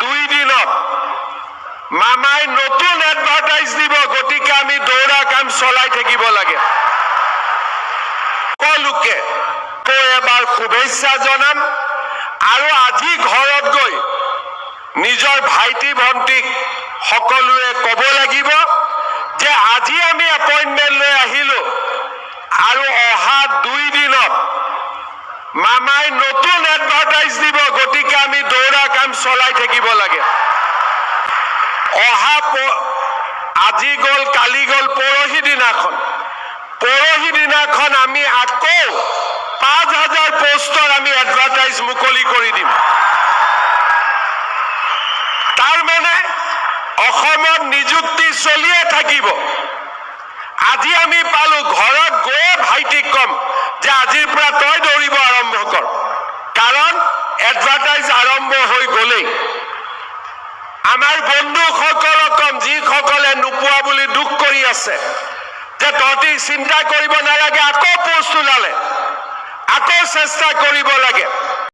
2 দিনত মামাই নতুন এডভাৰটাইজ দিব, গতিকে আমি দৌৰা কাম চলাই থাকিব লাগে। সকলোকে এবাৰ শুভেচ্ছা জনাম আৰু আজি ঘৰত গৈ নিজৰ ভাইটি ভণ্টিক সকলোৱে ক'ব লাগিব যে আজি আমি এপইণ্টমেণ্ট লৈ আহিলো আৰু অহা 2 দিনত মামাই নতুন এডভাৰটাইজ দিব, গতিকে আমি দৌৰা কাম চলাই থাকিব লাগে। আজি গ'ল, কালি গ'ল, পৰহি দিনাখন আমি আকৌ 5,000 পোষ্টৰ আমি এডভাৰটাইজ মুকলি কৰি দিম। তাৰ মানে অসমত নিযুক্তি চলিয়ে থাকিব। আজি আমি পালো, ঘৰত গৈয়ে ভাইটিক কম যে আজিৰ পৰা তই দৌৰিব আৰম্ভ কৰ, কাৰণ এডভাৰটাইজ আৰম্ভ হৈ গ'লেই। আমাৰ বন্ধুসকলক কম, যিসকলে নোপোৱা বুলি দুখ কৰি আছে, যে তহঁতি চিন্তা কৰিব নালাগে, আকৌ পোষ্ট ওলালে আকৌ চেষ্টা কৰিব লাগে।